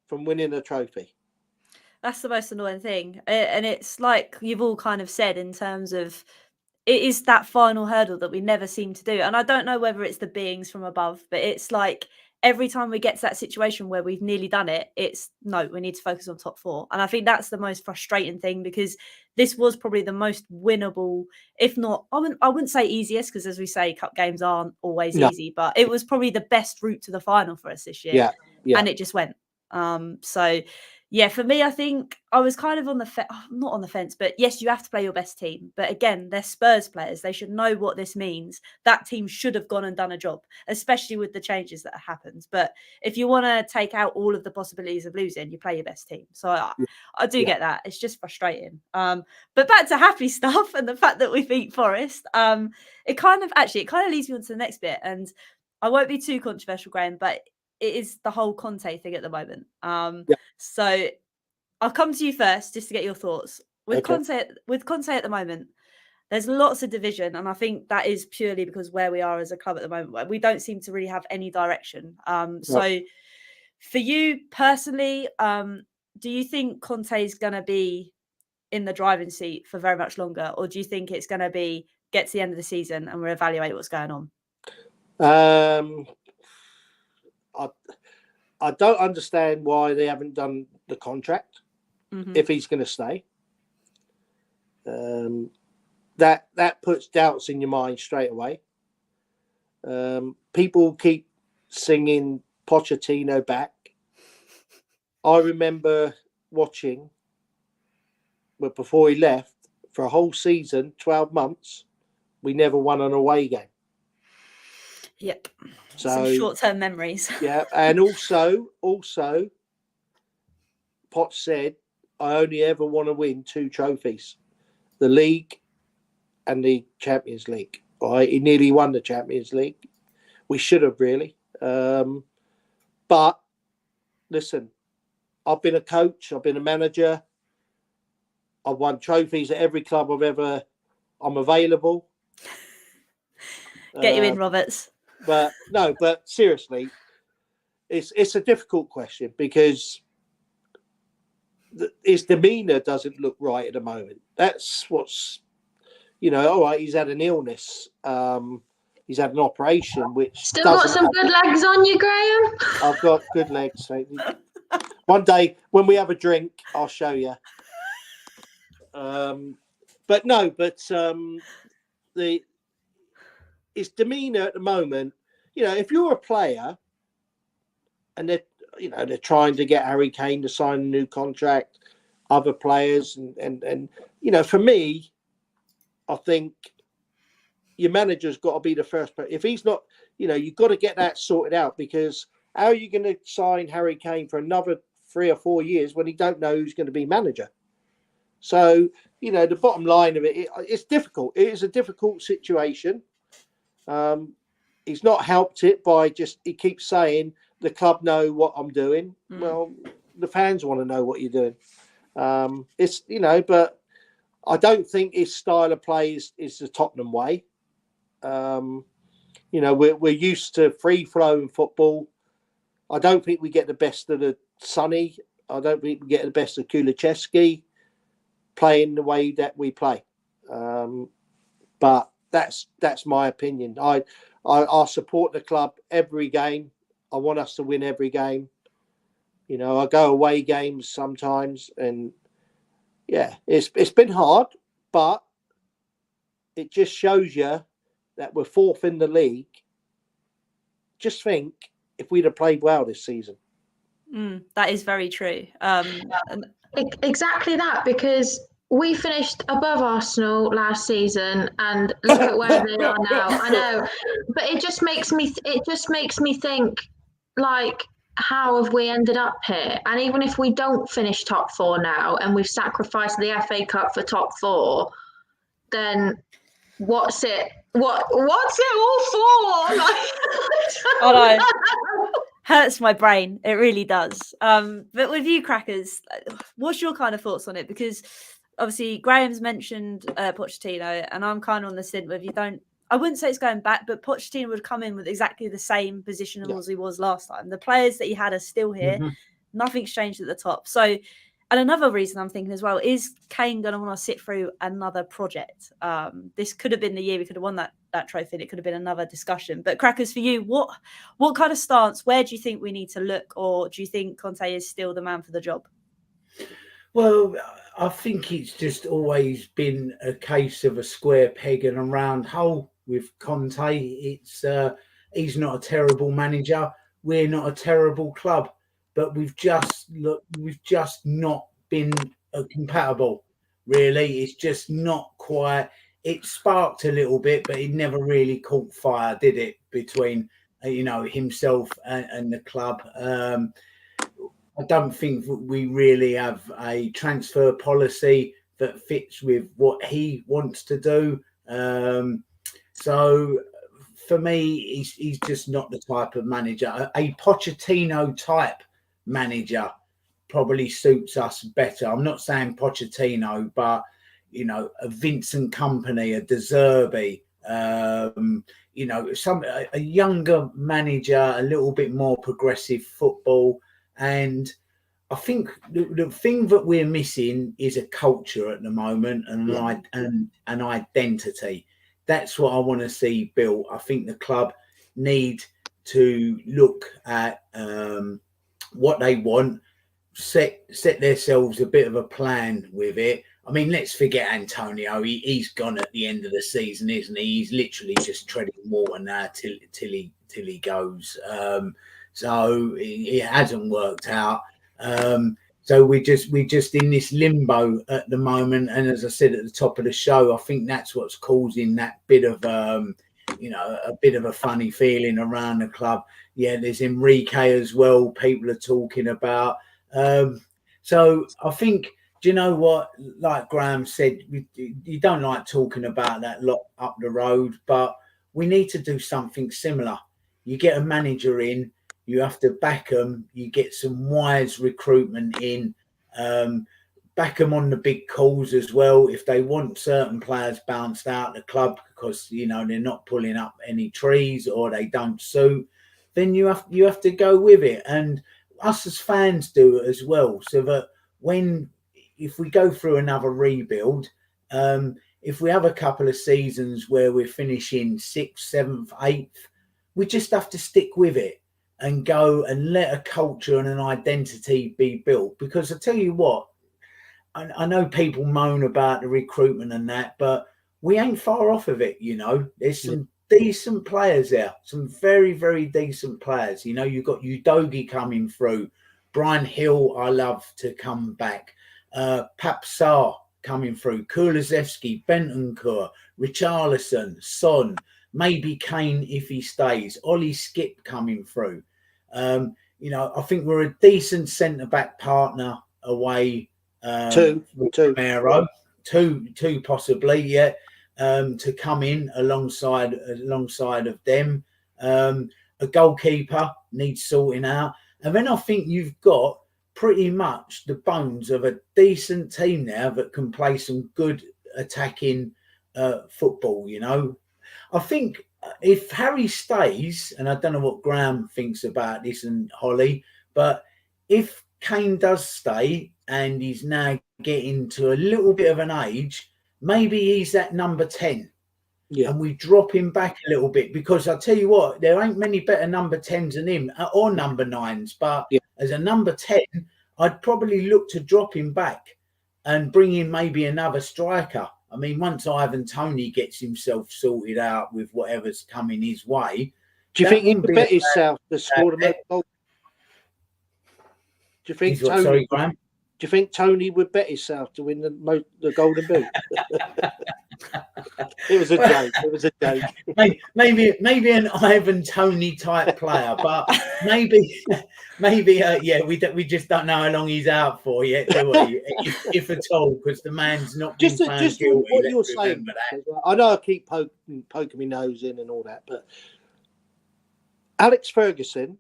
from winning a trophy. That's the most annoying thing. And it's like you've all kind of said in terms of it is that final hurdle that we never seem to do. And I don't know whether it's the beings from above, but it's like every time we get to that situation where we've nearly done it, it's no, we need to focus on top four. And I think that's the most frustrating thing because this was probably the most winnable, if not, I wouldn't say easiest because as we say, cup games aren't always easy, but it was probably the best route to the final for us this year. Yeah. And it just went. So yeah, for me, I think I was kind of on the not on the fence, but yes, you have to play your best team. But again, they're Spurs players. They should know what this means. That team should have gone and done a job, especially with the changes that have happened. But if you want to take out all of the possibilities of losing, you play your best team. So I do get that. It's just frustrating. But back to happy stuff and the fact that we beat Forest. It kind of leads me on to the next bit. And I won't be too controversial, Graham, but it is the whole Conte thing at the moment. So I'll come to you first just to get your thoughts. With Conte at the moment, there's lots of division, and I think that is purely because where we are as a club at the moment. We don't seem to really have any direction. So for you personally, do you think Conte is going to be in the driving seat for very much longer, or do you think it's going to be get to the end of the season and we'll evaluate what's going on? I don't understand why they haven't done the contract if he's going to stay. That puts doubts in your mind straight away. People keep singing Pochettino back. I remember watching, but before he left, for a whole season, 12 months, we never won an away game. Yep. So some short-term memories. Yeah, and also, Potts said, I only ever want to win 2 trophies, the league and the Champions League. Right? He nearly won the Champions League. We should have really. But listen, I've been a coach, I've been a manager. I've won trophies at every club I'm available. Get you in, Roberts. But seriously, it's a difficult question because his demeanour doesn't look right at the moment. That's what's, all right, he's had an illness. He's had an operation, which still got some good legs on you, Graham. I've got good legs. One day when we have a drink, I'll show you. His demeanour at the moment, if you're a player and they're trying to get Harry Kane to sign a new contract, other players, and for me, I think your manager's got to be the first. But if he's not, you've got to get that sorted out, because how are you going to sign Harry Kane for another 3 or 4 years when you don't know who's going to be manager? So, the bottom line of it's difficult. It is a difficult situation. He's not helped it by he keeps saying the club know what I'm doing. Well, the fans want to know what you're doing. But I don't think his style of play is the Tottenham way. We're used to free-flowing football. I don't think we get the best of the Sonny. I don't think we get the best of Kulusevski playing the way that we play. But that's my opinion. I support the club every game. I want us to win every game. I go away games sometimes, and it's been hard, but it just shows you that we're 4th in the league. Just think if we'd have played well this season. That is very true. Exactly that, because we finished above Arsenal last season, and look at where they are now. I know, but it just makes me think, like, how have we ended up here? And even if we don't finish top 4 now, and we've sacrificed the FA Cup for top 4, then what's it all for? Like, I know. hurts my brain. It really does. But with you, Crackers, what's your kind of thoughts on it? Because obviously Graham's mentioned Pochettino, and I'm kind of on the stint with you don't. I wouldn't say it's going back, but Pochettino would come in with exactly the same position as he was last time. The players that he had are still here. Nothing's changed at the top. So, and another reason I'm thinking as well is Kane going to want to sit through another project. This could have been the year we could have won that trophy, and it could have been another discussion. But Crackers, for you, what kind of stance? Where do you think we need to look, or do you think Conte is still the man for the job? Well, I think it's just always been a case of a square peg and a round hole with Conte. It's he's not a terrible manager. We're not a terrible club, but we've just not been compatible. Really, it's just not quite. It sparked a little bit, but it never really caught fire, did it? Between himself and the club. I don't think we really have a transfer policy that fits with what he wants to do. So for me, he's just not the type of manager. A Pochettino type manager probably suits us better. I'm not saying Pochettino, but a Vincent Kompany, a De Zerbi, a younger manager, a little bit more progressive football. And I think the thing that we're missing is a culture at the moment and an identity. That's what I want to see built. I think the club need to look at what they want, set themselves a bit of a plan with it. I mean, let's forget Antonio. He's gone at the end of the season, isn't he? He's literally just treading water now till he goes. So it hasn't worked out. So we're just in this limbo at the moment. And as I said at the top of the show, I think that's what's causing that bit of a bit of a funny feeling around the club. Yeah, there's Enrique as well. People are talking about. So I think, do you know what? Like Graham said, you don't like talking about that lot up the road, but we need to do something similar. You get a manager in. You have to back them. You get some wise recruitment in. Back them on the big calls as well. If they want certain players bounced out of the club because they're not pulling up any trees or they don't suit, then you have to go with it. And us as fans do it as well. So that if we go through another rebuild, if we have a couple of seasons where we're finishing 6th, 7th, 8th, we just have to stick with it and go and let a culture and an identity be built. Because I tell you what, I know people moan about the recruitment and that, but we ain't far off of it. There's some decent players there, some very, very decent players. You've got Udogie coming through, Brian Hill, I love to come back, Papsar coming through, Kulusevski, Bentancur, Richarlison, Son, maybe Kane if he stays, Ollie Skip coming through. I think we're a decent centre-back partner away. Two possibly, yeah. To come in alongside of them. A goalkeeper needs sorting out. And then I think you've got pretty much the bones of a decent team now that can play some good attacking football, I think if Harry stays, and I don't know what Graham thinks about this and Hollie, but if Kane does stay and he's now getting to a little bit of an age, maybe he's that number 10. Yeah. And we drop him back a little bit, because I tell you what, there ain't many better number 10s than him or number 9s. But as a number 10, I'd probably look to drop him back and bring in maybe another striker. I mean, once Ivan Toney gets himself sorted out with whatever's coming his way. Do you think he would bet himself to score the goal? Do you think Tony? Sorry, Graham? Do you think Tony would bet himself to win the Golden Boot? It was a joke. It was a joke. Maybe an Ivan Toney type player, but maybe, we just don't know how long he's out for yet, do we? if at all, because the man's not just guilty. What you're saying. I know I keep poking my nose in and all that, but Alex Ferguson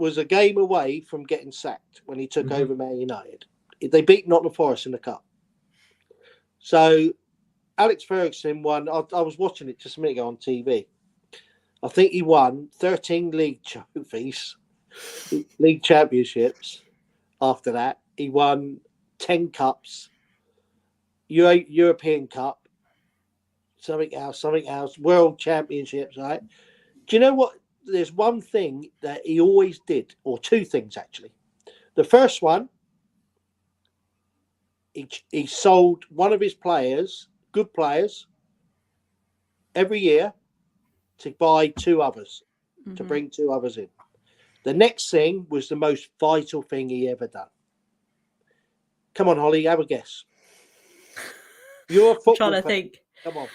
was a game away from getting sacked when he took over Man United. They beat Nottingham Forest in the cup. So Alex Ferguson won. I was watching it just a minute ago on TV. I think he won 13 league trophies, league championships. After that, he won 10 cups, European Cup, something else, World Championships, right? Do you know what? There's one thing that he always did, or two things actually. The first one, he sold one of his players, good players, every year to buy two others, to bring two others in. The next thing was the most vital thing he ever done. Come on, Hollie, have a guess. You're a football trying to fan. think. Come on.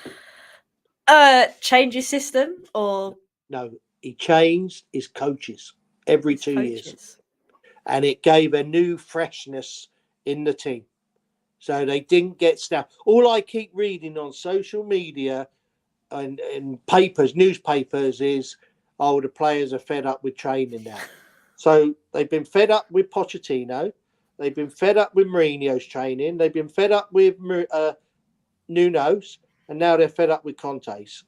Change his system or no? He changed his coaches every 2 years, and it gave a new freshness in the team. So they didn't get stuff. All I keep reading on social media and papers, newspapers, is, oh, the players are fed up with training now. So they've been fed up with Pochettino. They've been fed up with Mourinho's training. They've been fed up with Nuno's, and now they're fed up with Conte's.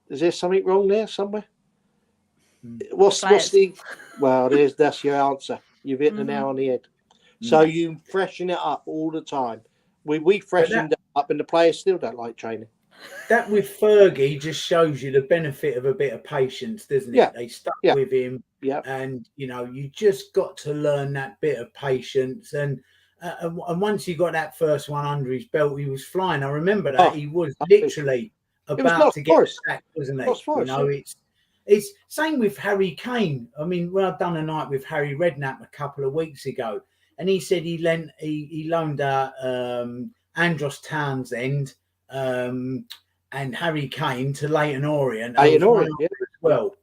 Is there something wrong there somewhere? What's the? Well, that's your answer. You've hit the nail on the head. So you freshen it up all the time. We freshened it up, and the players still don't like training. That with Fergie just shows you the benefit of a bit of patience, doesn't it? Yeah. They stuck with him, and you just got to learn that bit of patience. And once he got that first one under his belt, he was flying. I remember that he was literally about to get sacked, wasn't he? It's same with Harry Kane. I mean, when I've done a night with Harry Redknapp a couple of weeks ago, and he said he loaned out Andros Townsend and Harry Kane to Leighton Orient as well.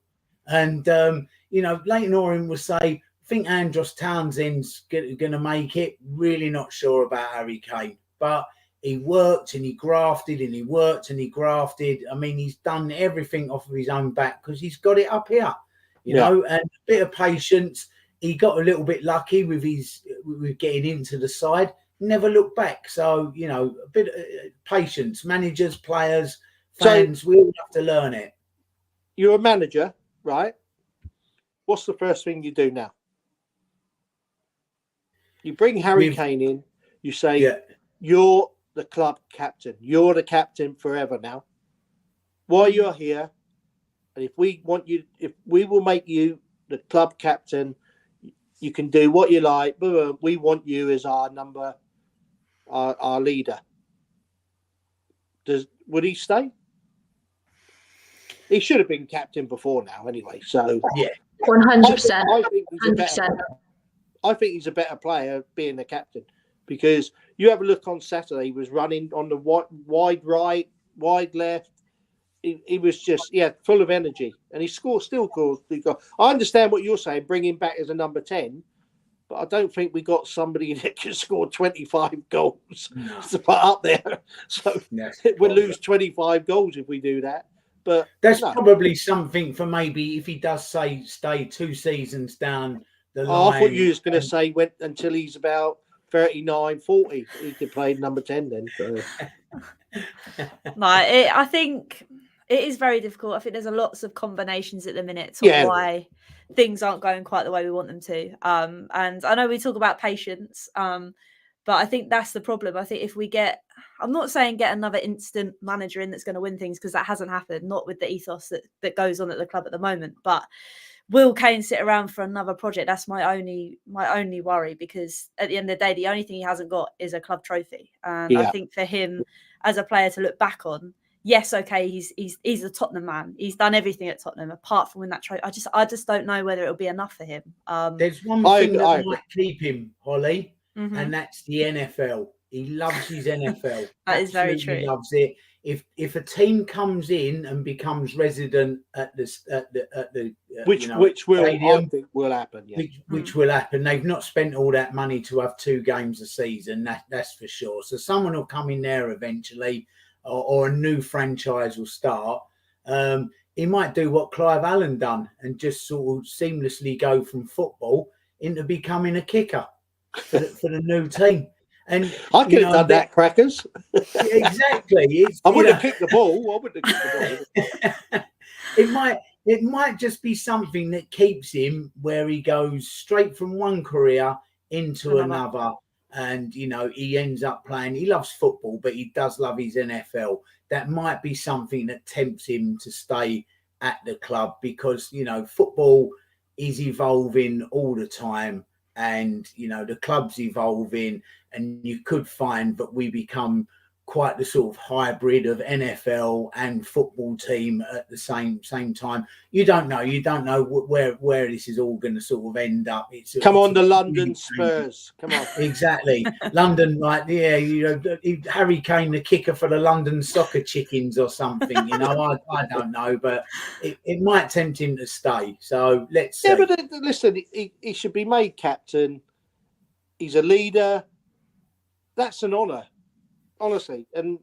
And Leighton Orient will say, I think Andros Townsend's going to make it. Really not sure about Harry Kane, but he worked and he grafted and he worked and he grafted. I mean, he's done everything off of his own back because he's got it up here, you know, and a bit of patience. He got a little bit lucky with getting into the side, never looked back. So, a bit of patience, managers, players, fans, we all have to learn it. You're a manager, right? What's the first thing you do now? You bring Harry Kane in, you say, you're the club captain. You're the captain forever now. While you're here, and if we will make you the club captain, you can do what you like. But we want you as our leader. Would he stay? He should have been captain before now, anyway. So 100%. I think he's a better player being the captain, because you have a look on Saturday. He was running on the wide right, wide left. He was just full of energy, and he still scores. I understand what you're saying, bring him back as a number 10, but I don't think we got somebody that can score 25 goals to put up there. So we'll lose 25 goals if we do that. But that's probably something for maybe if he does stay 2 seasons down the line. I thought you was going to say went until he's about 39, 40. He could play number 10 then. So. I think it is very difficult. I think there's lots of combinations at the minute to why things aren't going quite the way we want them to. And I know we talk about patience, but I think that's the problem. I think if we I'm not saying get another instant manager in that's going to win things, because that hasn't happened, not with the ethos that goes on at the club at the moment. But will Kane sit around for another project? That's my only worry, because at the end of the day, the only thing he hasn't got is a club trophy. And I think for him as a player to look back on, yes, okay, he's a Tottenham man. He's done everything at Tottenham apart from win that trophy. I just don't know whether it'll be enough for him. There's one thing that might keep him, Hollie, and that's the NFL. He loves his NFL. That is very true. He loves it. If a team comes in and becomes resident at the which stadium, I think will happen. Yeah. Which will happen. They've not spent all that money to have 2 games a season. That's for sure. So someone will come in there eventually, or a new franchise will start. he might do what Clive Allen done and just sort of seamlessly go from football into becoming a kicker for the new team. And I could have done that, Crackers. Exactly. I wouldn't have kicked the ball. I wouldn't have kicked the ball. It might just be something that keeps him where he goes straight from one career into another. And, you know, he ends up playing. He loves football, but he does love his NFL. That might be something that tempts him to stay at the club because, you know, football is evolving all the time. And, you know, the club's evolving. And you could find that we become quite the sort of hybrid of NFL and football team at the same time. You don't know where this is all going to sort of end up. Come on, the London Spurs. Come on. Exactly. London, like, yeah, you know, Harry Kane, the kicker for the London Soccer Chickens or something, you know, I don't know, but it might tempt him to stay. So let's see. Yeah, but listen, he should be made captain. He's a leader. That's an honour. Honestly, and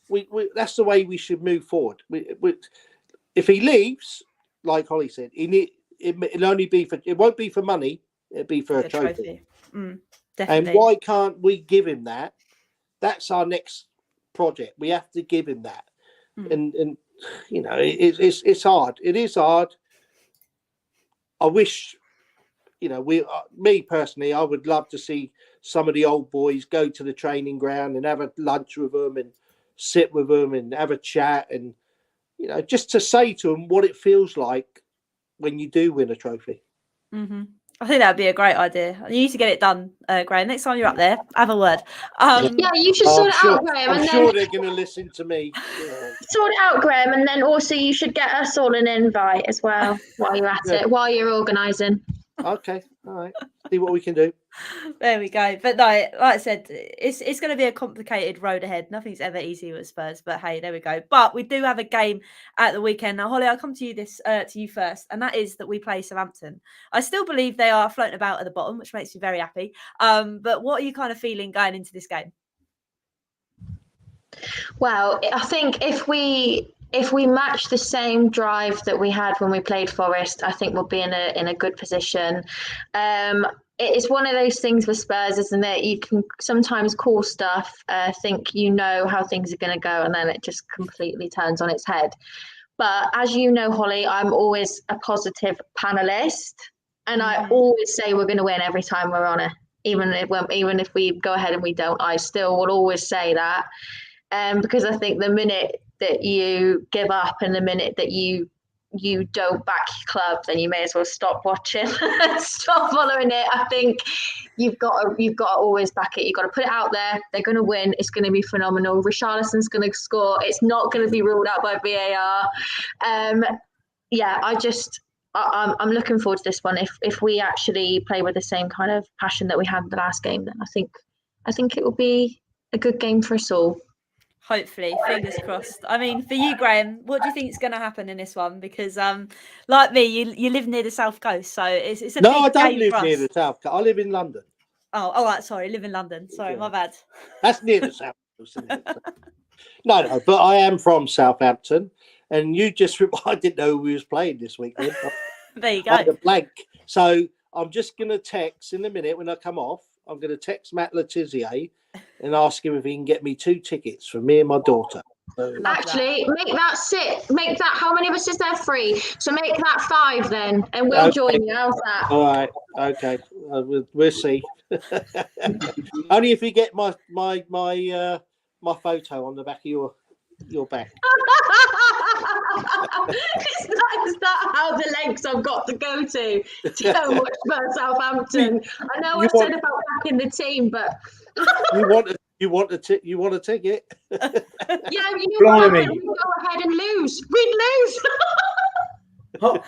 we that's the way we should move forward. If he leaves, like Hollie said, it'll only be for, it won't be for money. It'll be for a trophy. Definitely. And why can't we give him that? That's our next project. We have to give him that. And you know, it's hard. It is hard. I wish, you know, me personally, I would love to see some of the old boys go to the training ground and have a lunch with them and sit with them and have a chat and, you know, just to say to them what it feels like when you do win a trophy. I think that'd be a great idea. You need to get it done, Graham. Next time you're up there, have a word. Yeah, you should sort it out, Graham. I'm sure they're going to listen to me. Yeah. Sort it out, Graham, and then also you should get us all an invite as well while you're at it, while you're organising. Okay, all right. See what we can do. There we go. But no, like I said, it's going to be a complicated road ahead. Nothing's ever easy with Spurs. But hey, there we go. But we do have a game at the weekend. Now, Hollie, I'll come to you first, and that is that we play Southampton. I still believe they are floating about at the bottom, which makes me very happy. But what are you kind of feeling going into this game? Well, I think if we match the same drive that we had when we played Forest, I think we'll be in a good position. It's one of those things with Spurs, isn't it? You can sometimes call stuff, think you know how things are going to go, and then it just completely turns on its head. But as you know, Hollie, I'm always a positive panelist, and I always say we're going to win every time we're on it. Even if we go ahead and we don't, I still will always say that. Because I think the minute that you give up and the minute that you don't back your club, then you may as well stop watching, stop following it. I think you've got to always back it. You've got to put it out there. They're going to win. It's going to be phenomenal. Richarlison's going to score. It's not going to be ruled out by VAR. I'm looking forward to this one. If we actually play with the same kind of passion that we had in the last game, then I think it will be a good game for us all. Hopefully, fingers crossed. I mean, for you, Graham, what do you think is going to happen in this one? Because, like me, you live near the South Coast, so it's a no, big I don't game live for near us. the South Coast. I live in London. Oh, all right. Sorry, live in London. Sorry, my bad. That's near the South Coast, isn't it? No, but I am from Southampton, and you just I didn't know who we was playing this weekend. There you go. I had a blank. So I'm just going to text in a minute when I come off. I'm going to text Matt Letizia and ask him if he can get me 2 tickets for me and my daughter. Actually, make that, how many of us is there? 3. So make that 5 then, and we'll join you. How's that? All right. Okay. We'll see. Only if you get my photo on the back of your back. Is that how the lengths I've got to go to go watch Spurs Southampton? I know I said about backing the team, but you want a ticket? Yeah, you know what? We'd go ahead and lose. We'd lose.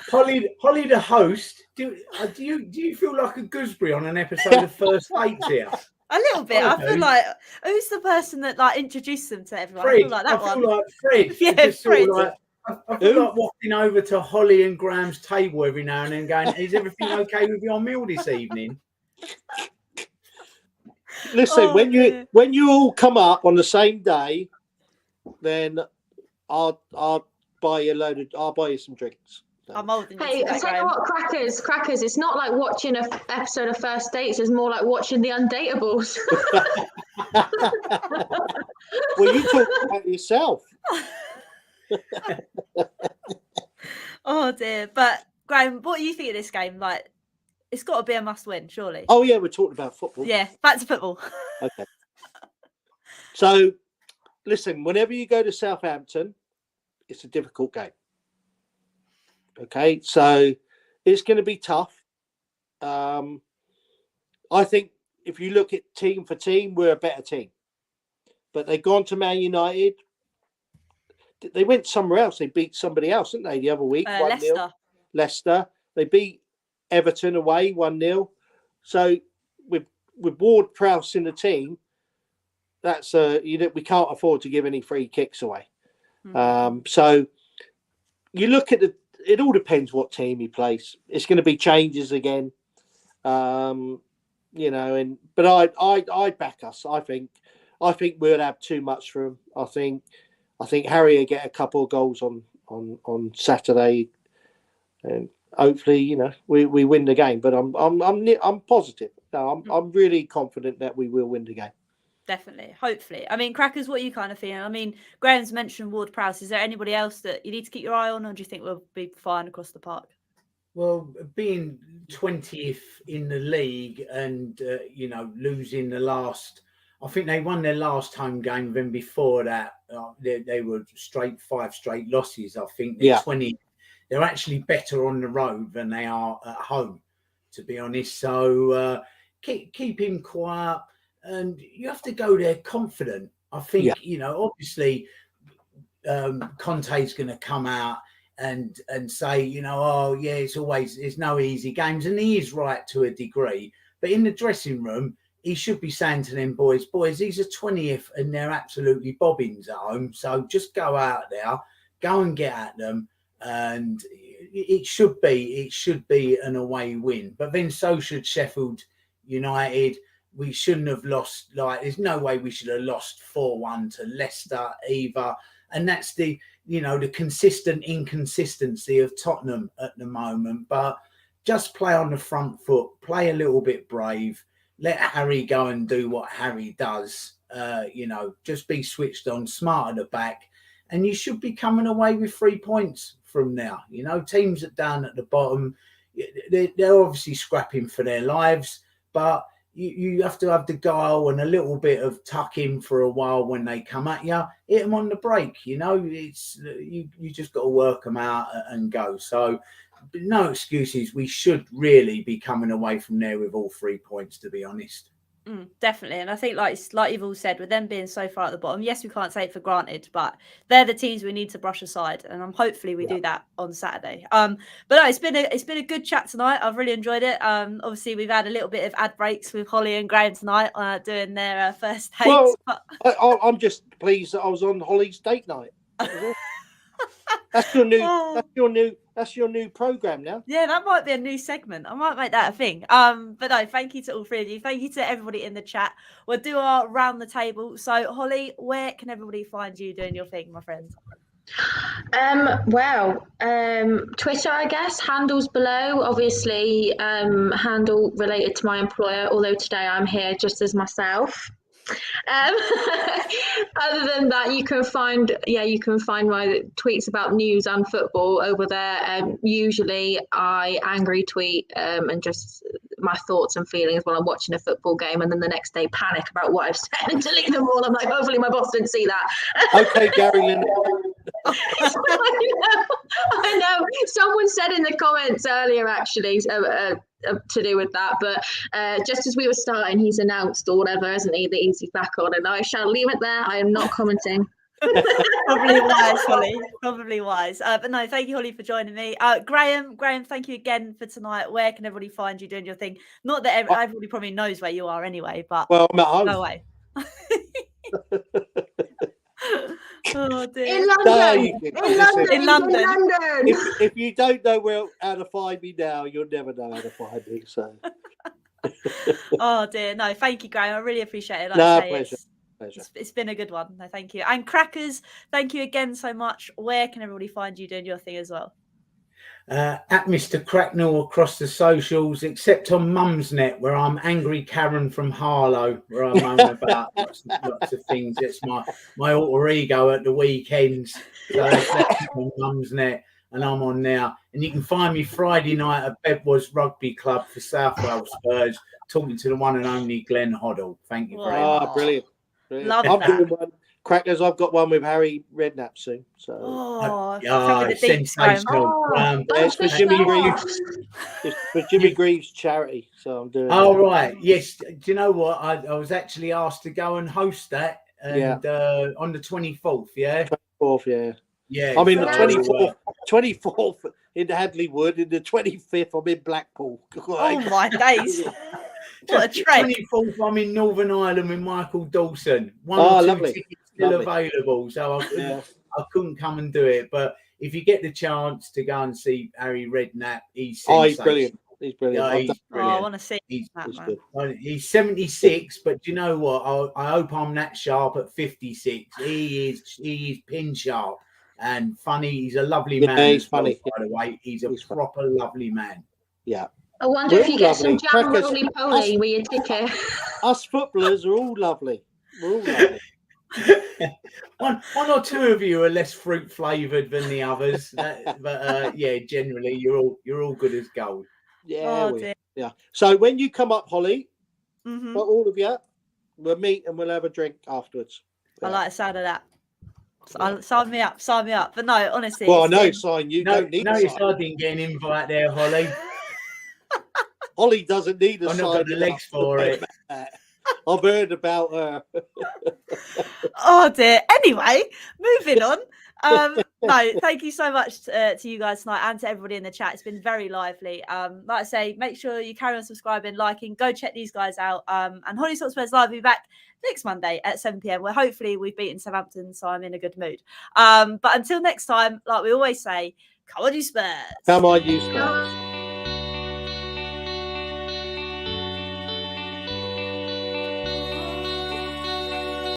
Hollie, the host, do you feel like a gooseberry on an episode of First Dates here? A little bit. I feel like who's the person that like introduced them to everyone? Fred. I feel like that I feel one. like Fred. Yeah, Fred. I feel like walking over to Hollie and Graham's table every now and then going, is everything okay with your meal this evening? Listen, when you all come up on the same day, then I'll buy you some drinks. So. I'm old than you. Hey, I tell you what, crackers. It's not like watching an episode of First Dates. It's more like watching The Undateables. Well, you talk about yourself. Oh dear. But Graham, what do you think of this game? Like, it's got to be a must-win, surely. Oh yeah, we're talking about football. Yeah, back to football. Okay. So, listen, whenever you go to Southampton, it's a difficult game. Okay, so it's going to be tough. I think if you look at team for team, we're a better team. But they've gone to Man United. They went somewhere else. They beat somebody else, didn't they, the other week? 1-0. Leicester. They beat Everton away 1-0. So with Ward-Prowse in the team, that's we can't afford to give any free kicks away. So you look at it all depends what team he plays. It's going to be changes again, but I back us. I think we'll have too much for him. I think Harry will get a couple of goals on Saturday, and hopefully we win the game. But I'm positive. No, I'm really confident that we will win the game. Definitely, hopefully. I mean, crackers, what are you kind of feeling? I mean, Graham's mentioned Ward-Prowse. Is there anybody else that you need to keep your eye on, or do you think we'll be fine across the park? Well, being 20th in the league and losing the last, I think they won their last home game. Then before that, they were 5 straight losses. I think they're 20. They're actually better on the road than they are at home, to be honest. So keep him quiet. And you have to go there confident. I think, obviously, Conte's going to come out and say, it's no easy games. And he is right to a degree. But in the dressing room, he should be saying to them boys, these are 20th and they're absolutely bobbins at home. So just go out there, go and get at them. And it should be an away win. But then so should Sheffield United. We shouldn't have lost, there's no way we should have lost 4-1 to Leicester either. And that's the consistent inconsistency of Tottenham at the moment. But just play on the front foot, play a little bit brave, let Harry go and do what Harry does. Just be switched on, smart at the back. And you should be coming away with 3 points from now. Teams that down at the bottom, they're obviously scrapping for their lives, but you have to have the guile and a little bit of tuck in for a while when they come at you. Hit them on the break. It's you just got to work them out and go. So no excuses. We should really be coming away from there with all 3 points, to be honest. Definitely. And I think like you've all said, with them being so far at the bottom, yes, we can't take it for granted, but they're the teams we need to brush aside, and hopefully we do that on Saturday. But no, it's been a good chat tonight. I've really enjoyed it. Obviously we've had a little bit of ad breaks with Hollie and Graham tonight doing their first dates. Well, I'm just pleased that I was on Hollie's date night. That's your new program now. Yeah, that might be a new segment. I might make that a thing. But no, thank you to all 3 of you. Thank you to everybody in the chat. We'll do our round the table. So Hollie, where can everybody find you doing your thing, my friend? Twitter, I guess, handles below, obviously, handle related to my employer, although today I'm here just as myself. Other than that, you can find my tweets about news and football over there. Usually I angry tweet and just my thoughts and feelings while I'm watching a football game, and then the next day panic about what I've said and delete them all. I'm like, hopefully my boss didn't see that. Okay, Gary Lynn. I know. Someone said in the comments earlier, actually, to do with that, but just as we were starting, he's announced or whatever, isn't he, that he's back on, and I shall leave it there. I am not commenting. Probably wise, Hollie. Probably wise. But no, thank you, Hollie, for joining me. Graham, thank you again for tonight. Where can everybody find you doing your thing? Not that everybody probably knows where you are anyway, but I'm at home. No way. Oh dear. In London. In London. If you don't know how to find me now, you'll never know how to find me. So. Oh dear. No, thank you, Graham. I really appreciate it. Pleasure. Pleasure. It's been a good one. No, thank you. And Crackers, thank you again so much. Where can everybody find you doing your thing as well? At Mr. Cracknell across the socials, except on Mumsnet, where I'm Angry Karen from Harlow, where I moan about lots of things. It's my alter ego at the weekends. So that's on Mumsnet, and I'm on now. And you can find me Friday night at Bedwas Rugby Club for South Wales Spurs, talking to the one and only Glenn Hoddle. Thank you very much. Oh, brilliant. Love I'm that. doing one. Crackers, I've got one with Harry Redknapp soon. So sensational. it's for Jimmy Greaves. It's for Jimmy Greaves' charity. So I'm doing. Oh right, yes. Do you know what? I was actually asked to go and host that, and on the 24th. Yeah, 24th. Yeah. Yeah. I'm in the 24th in Hadley Wood. In the 25th, I'm in Blackpool. Oh my days. What a trek. 24th, I'm in Northern Ireland with Michael Dawson. One or two tickets still available, so I couldn't come and do it. But if you get the chance to go and see Harry Redknapp, he's brilliant. He's brilliant. Yeah, he's brilliant. I want to see that, man. He's 76, but do you know what? I hope I'm that sharp at 56. He is pin sharp and funny. He's a lovely man. He's funny. By the way, he's a proper lovely man. Yeah. I wonder if you get some jam roly-poly with your ticket. Us footballers are all lovely. We're all lovely. one or two of you are less fruit flavoured than the others, but generally you're all good as gold. Yeah, yeah. So when you come up, Hollie, for all of you, we'll meet and we'll have a drink afterwards. I like the sound of that. Sign me up. But no, honestly. Well, I know, sign you. Don't need I didn't get an invite there, Hollie. Hollie doesn't need a sign. I've not got the legs for it. I've heard about her. Oh dear. Anyway, moving on. No, thank you so much to you guys tonight and to everybody in the chat. It's been very lively. Like I say, make sure you carry on subscribing, liking, go check these guys out. And Hollie Hotspurs Live will be back next Monday at 7 p.m. where hopefully we've beaten Southampton, so I'm in a good mood. But until next time, like we always say, come on, you Spurs. Come on, you Spurs.